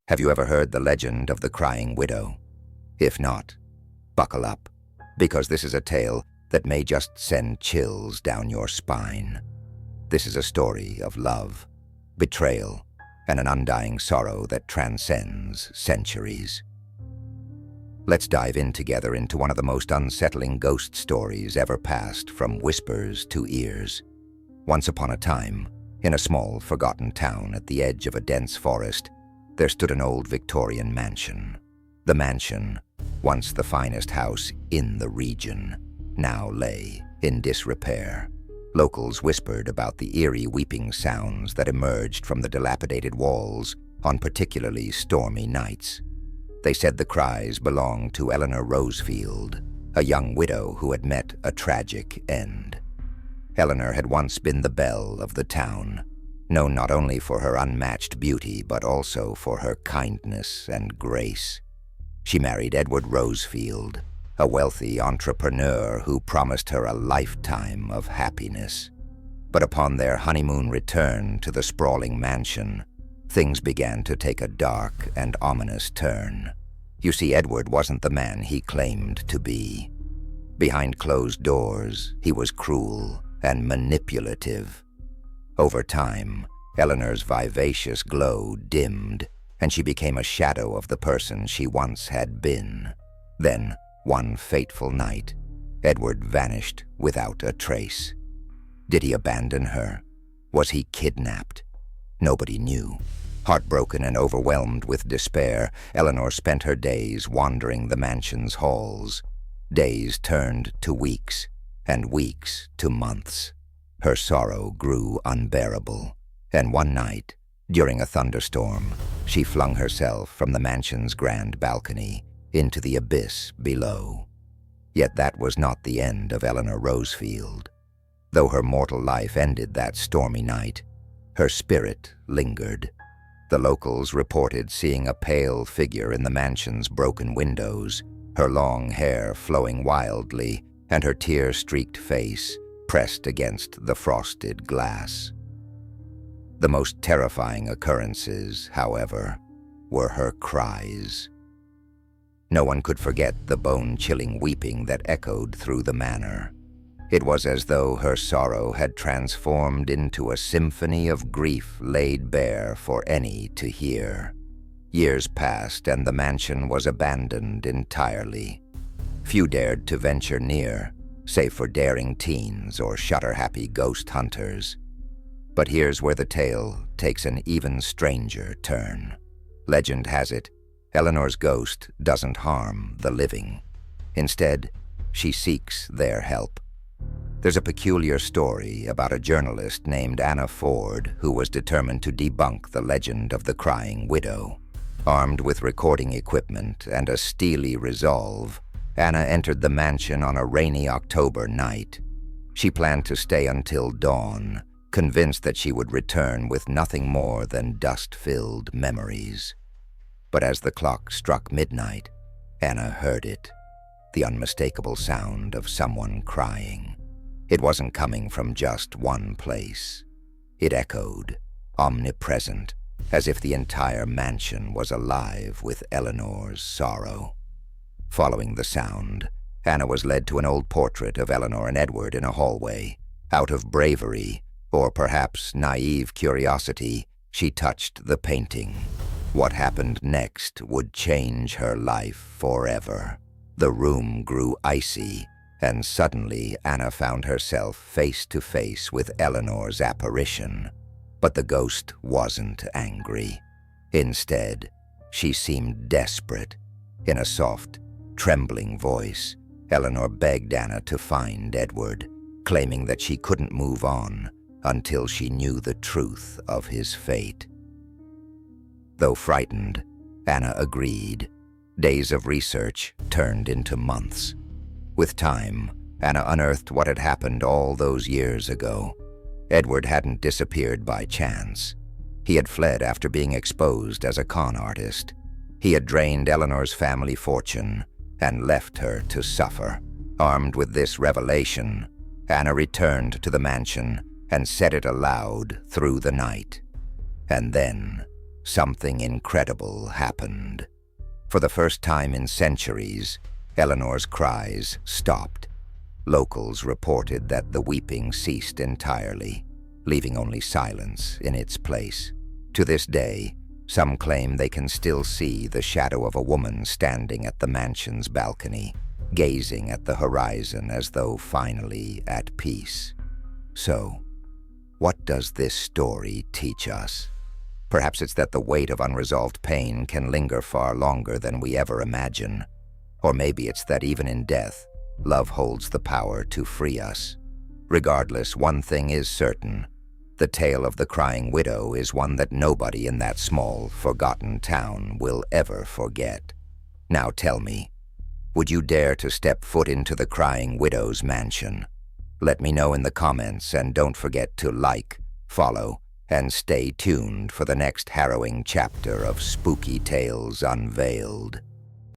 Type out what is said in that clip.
Have you ever heard the legend of the crying widow? If not, buckle up, because this is a tale that may just send chills down your spine. This is a story of love, betrayal, and an undying sorrow that transcends centuries. Let's dive in together into one of the most unsettling ghost stories ever passed from whispers to ears. Once upon a time, in a small, forgotten town at the edge of a dense forest, there stood an old Victorian mansion. The mansion, once the finest house in the region, now lay in disrepair. Locals whispered about the eerie weeping sounds that emerged from the dilapidated walls on particularly stormy nights. They said the cries belonged to Eleanor Rosefield, a young widow who had met a tragic end. Eleanor had once been the belle of the town, known not only for her unmatched beauty but also for her kindness and grace. She married Edward Rosefield, a wealthy entrepreneur who promised her a lifetime of happiness. But upon their honeymoon return to the sprawling mansion, things began to take a dark and ominous turn. You see, Edward wasn't the man he claimed to be. Behind closed doors, he was cruel and manipulative. Over time, Eleanor's vivacious glow dimmed, and she became a shadow of the person she once had been. Then, one fateful night, Edward vanished without a trace. Did he abandon her? Was he kidnapped? Nobody knew. Heartbroken and overwhelmed with despair, Eleanor spent her days wandering the mansion's halls. Days turned to weeks, and weeks to months. Her sorrow grew unbearable, and one night, during a thunderstorm, she flung herself from the mansion's grand balcony into the abyss below. Yet that was not the end of Eleanor Rosefield. Though her mortal life ended that stormy night, her spirit lingered. The locals reported seeing a pale figure in the mansion's broken windows, her long hair flowing wildly and her tear-streaked face pressed against the frosted glass. The most terrifying occurrences, however, were her cries. No one could forget the bone-chilling weeping that echoed through the manor. It was as though her sorrow had transformed into a symphony of grief laid bare for any to hear. Years passed and the mansion was abandoned entirely. Few dared to venture near, save for daring teens or shutter-happy ghost hunters. But here's where the tale takes an even stranger turn. Legend has it, Eleanor's ghost doesn't harm the living. Instead, she seeks their help. There's a peculiar story about a journalist named Anna Ford who was determined to debunk the legend of the crying widow. Armed with recording equipment and a steely resolve, Anna entered the mansion on a rainy October night. She planned to stay until dawn, convinced that she would return with nothing more than dust-filled memories. But as the clock struck midnight, Anna heard it, the unmistakable sound of someone crying. It wasn't coming from just one place. It echoed, omnipresent, as if the entire mansion was alive with Eleanor's sorrow. Following the sound, Anna was led to an old portrait of Eleanor and Edward in a hallway. Out of bravery, or perhaps naive curiosity, she touched the painting. What happened next would change her life forever. The room grew icy, and suddenly Anna found herself face to face with Eleanor's apparition. But the ghost wasn't angry. Instead, she seemed desperate. In a soft, trembling voice, Eleanor begged Anna to find Edward, claiming that she couldn't move on until she knew the truth of his fate. Though frightened, Anna agreed. Days of research turned into months. With time, Anna unearthed what had happened all those years ago. Edward hadn't disappeared by chance. He had fled after being exposed as a con artist. He had drained Eleanor's family fortune and left her to suffer. Armed with this revelation, Anna returned to the mansion and said it aloud through the night. And then, something incredible happened. For the first time in centuries, Eleanor's cries stopped. Locals reported that the weeping ceased entirely, leaving only silence in its place. To this day, some claim they can still see the shadow of a woman standing at the mansion's balcony, gazing at the horizon as though finally at peace. So, what does this story teach us? Perhaps it's that the weight of unresolved pain can linger far longer than we ever imagine. Or maybe it's that even in death, love holds the power to free us. Regardless, one thing is certain. The tale of the crying widow is one that nobody in that small, forgotten town will ever forget. Now tell me, would you dare to step foot into the crying widow's mansion? Let me know in the comments, and don't forget to like, follow, and stay tuned for the next harrowing chapter of Spooky Tales Unveiled.